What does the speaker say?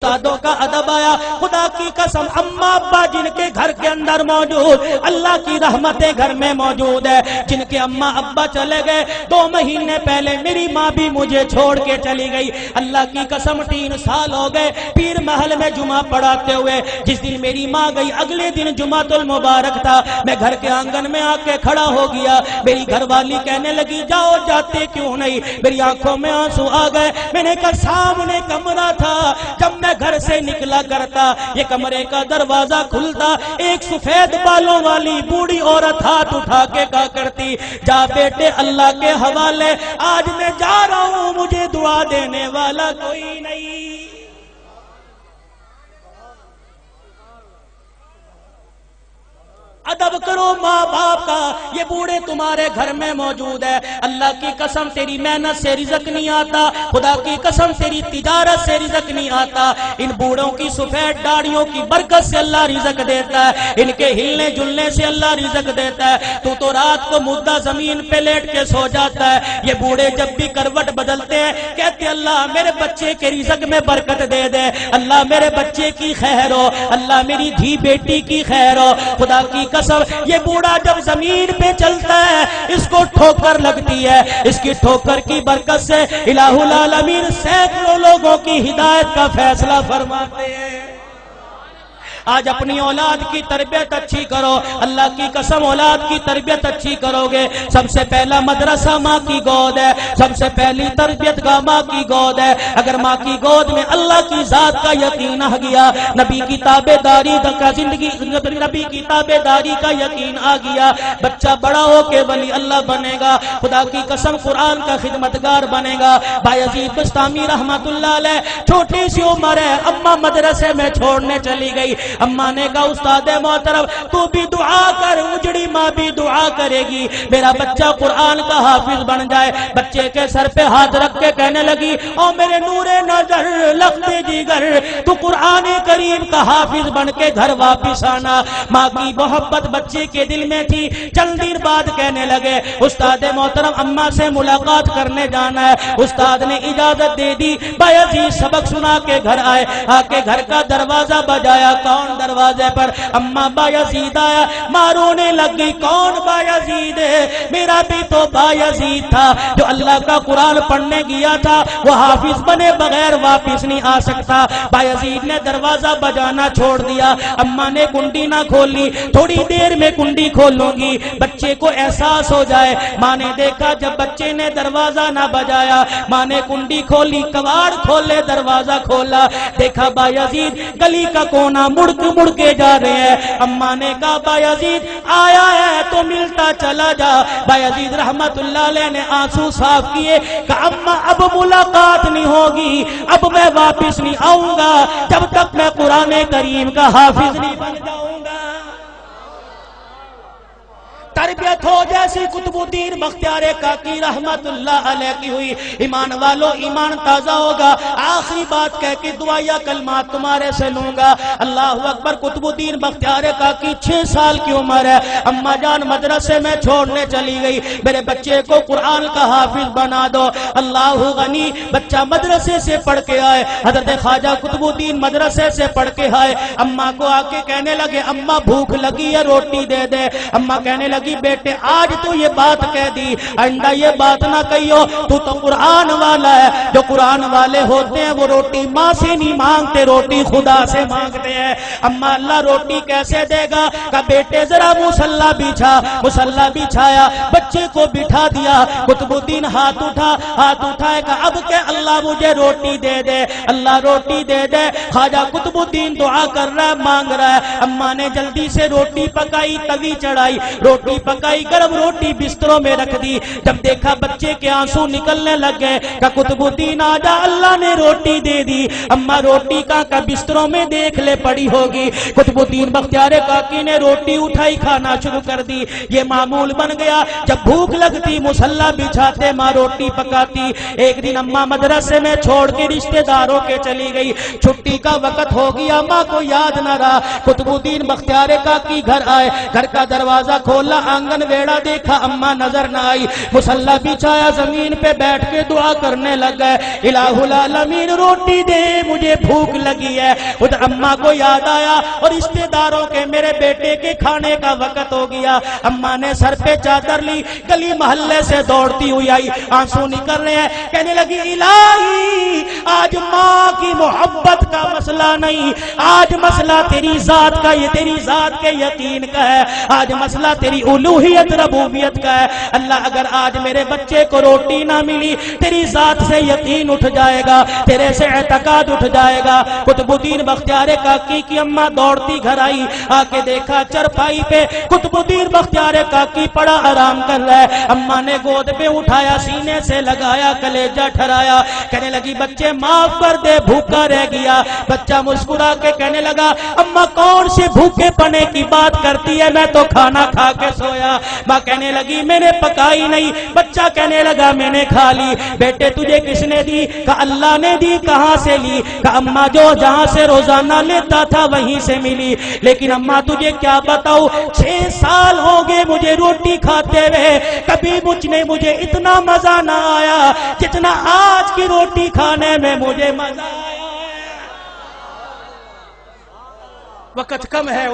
استادوں کا ادب آیا. خدا کی قسم اماں ابا جن کے گھر کے اندر موجود, اللہ کی رحمتیں گھر میں موجود ہے. جن کے اماں ابا چلے گئے 2 مہینے پہلے میری ماں بھی مجھے چھوڑ کے چلی گئی. اللہ کی قسم 3 سال ہو گئے پیر محل میں جمعہ پڑھاتے ہوئے. جس دن میری ماں گئی اگلے دن جمعۃ المبارک تھا. میں گھر کے آنگن میں آ کے کھڑا ہو گیا. میری گھر والی کہنے لگی جاؤ جاتے کیوں نہیں. میری آنکھوں میں آنسو آ گئے. میں نے کہا سامنے کمرہ تھا, جب میں گھر سے نکلا کرتا یہ کمرے کا دروازہ کھلتا, ایک سفید بالوں والی بوڑھی عورت ہاتھ اٹھا کے کہا کرتی جا بیٹے اللہ کے حوالے, آج میں جا رہا ہوں مجھے دعا دینے والا کوئی نہیں. ادب کرو ماں باپ کا. یہ بوڑھے تمہارے گھر میں موجود ہے. اللہ کی قسم تیری محنت سے رزق نہیں آتا, خدا کی قسم تیری تجارت سے رزق نہیں آتا. ان بوڑھوں کی سفید داڑھیوں کی برکت سے اللہ رزق دیتا ہے, ان کے ہلنے جلنے سے اللہ رزق دیتا ہے. تو رات کو مردہ زمین پہ لیٹ کے سو جاتا ہے. یہ بوڑھے جب بھی کروٹ بدلتے ہیں کہتے اللہ میرے بچے کے رزق میں برکت دے دے, اللہ میرے بچے کی خیر ہو, اللہ میری دھی بیٹی کی خیر ہو. خدا کی قسم یہ بوڑھا جب زمین پہ چلتا ہے اس کو ٹھوکر لگتی ہے. اس کی ٹھوکر کی برکت سے الہ العالمین سینکڑوں لوگوں کی ہدایت کا فیصلہ فرماتے ہیں. آج اپنی اولاد کی تربیت اچھی کرو. اللہ کی قسم اولاد کی تربیت اچھی کرو گے. سب سے پہلا مدرسہ ماں کی گود ہے, سب سے پہلی تربیت گاہ ماں کی گود ہے. اگر ماں کی گود میں اللہ کی ذات کا یقین آ گیا, نبی کی تابع داری کا زندگی, نبی کی تابع داری کا یقین آ گیا, بچہ بڑا ہو کے ولی اللہ بنے گا. خدا کی قسم قرآن کا خدمتگار بنے گا. بایزید بستامی رحمت اللہ علیہ چھوٹی سی عمر ہے, اماں مدرسے میں چھوڑنے چلی گئی. اماں نے کہا استاد محترم تو بھی دعا کر, اجڑی ماں بھی دعا کرے گی میرا بچہ قرآن کا حافظ بن جائے. بچے کے سر پہ ہاتھ رکھ کے کہنے لگی او میرے نور نظر لختے جگر تو قرآن کریم کا حافظ بن کے گھر واپس آنا. ماں کی محبت بچے کے دل میں تھی. چند دن بعد کہنے لگے استاد محترم اماں سے ملاقات کرنے جانا ہے. استاد نے اجازت دے دی. بایزید سبق سنا کے گھر آئے. آ کے گھر کا دروازہ بجایا. کون دروازے پر؟ اماں بایزید آیا. مارونے لگ گئی کون بایزید ہے؟ میرا بھی تو بایزید تھا جو اللہ کا قرآن پڑھنے گیا تھا, وہ حافظ بنے بغیر واپس نہیں آ سکتا. بایزید نے دروازہ بجانا چھوڑ دیا. اماں نے کنڈی نہ کھولی, تھوڑی دیر میں کنڈی کھولوں گی بچے کو احساس ہو جائے. ماں نے دیکھا جب بچے نے دروازہ نہ بجایا, ماں نے کنڈی کھولی, کواڑ کھولے, دروازہ کھولا, دیکھا بایزید گلی کا کونا مڑ کے جا رہے ہیں. اماں نے کہا بایزید آیا ہے تو ملتا چلا جا. بایزید رحمت اللہ علیہ نے آنسو صاف کیے. کہا اماں اب ملاقات نہیں ہوگی, اب میں واپس نہیں آؤں گا جب تک میں قرآن کریم کا حافظ نہیں بن جاؤں گا. تربیت ہو جیسی قطب الدین بختیار کاکی رحمت اللہ علیہ کی ہوئی. ایمان والو ایمان تازہ ہوگا. آخری بات کہہ کے دعائیا کلمات تمہارے سے لوں گا. اللہ اکبر. قطب الدین بختیار کاکی 6 سال کی عمر ہے. اماں جان مدرسے میں چھوڑنے چلی گئی, میرے بچے کو قرآن کا حافظ بنا دو. اللہ غنی بچہ مدرسے سے پڑھ کے آئے. حضرت خواجہ قطب الدین مدرسے سے پڑھ کے آئے. اماں کو آ کے کہنے لگے اماں بھوک لگی ہے روٹی دے دے. اماں کہنے لگی بیٹے آج تو یہ بات کہہ دی, آئندہ یہ بات نہ کہیو, تو قرآن والا ہے. جو قرآن والے ہوتے ہیں وہ روٹی ماں سے نہیں مانگتے, روٹی خدا سے مانگتے ہیں. اما اللہ روٹی کیسے دے گا؟ کہ بیٹے ذرا مصلی بچھا. مصلی بچھایا, بچے کو بٹھا دیا. قطب الدین ہاتھ اٹھائے کہ اب کہ اللہ مجھے روٹی دے دے, اللہ روٹی دے دے. خواجہ قطب الدین دعا کر رہا ہے, مانگ رہا ہے. اما نے جلدی سے روٹی پکائی, توی چڑھائی, روٹی پکائی, گرم روٹی بستروں میں رکھ دی. جب دیکھا بچے کے آنسو نکلنے لگ گئے کہ قطب الدین آجا اللہ نے روٹی دے دی. اما روٹی کا بستروں میں دیکھ لے پڑی ہوگی. قطب الدین بختیار کاکی نے روٹی اٹھائی, کھانا شروع کر دی. یہ معمول بن گیا, جب بھوک لگتی مصلی بچھاتے, ماں روٹی پکاتی. ایک دن اما مدرسے میں چھوڑ کے رشتہ داروں کے چلی گئی. چھٹی کا وقت ہو گیا, ماں کو یاد نہ رہا. قطب الدین بختیار کاکی گھر آئے, گھر کا دروازہ کھولا, آنگن ویڑا دیکھا، اما نظر نہ آئی، مصلی بچھایا، زمین پہ بیٹھ کے دعا کرنے لگ گئے، الہ العالمین روٹی دے مجھے بھوک لگی ہے۔ ادھر اما کو یاد آیا اور رشتے داروں کے میرے بیٹے کے کھانے کا وقت ہو گیا۔ اما نے سر پہ چادر لی، گلی محلے سے دوڑتی ہوئی آئی، آنسو نکل رہے ہیں، کہنے لگی الہی آج ماں کی محبت کا مسئلہ نہیں، آج مسئلہ تیری ذات کا، یہ تیری ذات کے یقین کا ہے، آج مسئلہ تیری الوہیت ربوبیت کا ہے۔ اللہ اگر آج میرے بچے کو روٹی نہ ملی، تیری ذات سے یقین اٹھ جائے گا، تیرے سے اعتقاد اٹھ جائے گا۔ قطب الدین بختیار کاکی کی اماں دوڑتی گھر آئی، آ کے دیکھا چرپائی پہ قطب الدین بختیار کاکی پڑا آرام کر رہا ہے۔ اماں نے گود پہ اٹھایا، سینے سے لگایا، کلیجہ ٹھرایا، کہنے لگی بچے معاف کر دے، بھوکا رہ گیا۔ بچہ مسکرا کے کہنے لگا اماں کون سے بھوکے پنے کی بات کرتی ہے، میں تو کھانا کھا کے سویا۔ ماں کہنے لگی میں نے پکائی نہیں، بچہ کہنے لگا میں نے کھا لی۔ بیٹے تجھے کس نے دی؟ کہا اللہ نے دی۔ کہاں سے لی؟ کہا اماں جو جہاں سے روزانہ لیتا تھا وہیں سے ملی۔ لیکن اماں تجھے کیا بتاؤ، 6 سال ہو گئے مجھے روٹی کھاتے ہوئے، کبھی مجھے اتنا مزہ نہ آیا جتنا آج کی روٹی کھانے میں مجھے مزہ آیا ہے۔ وقت کم ہے۔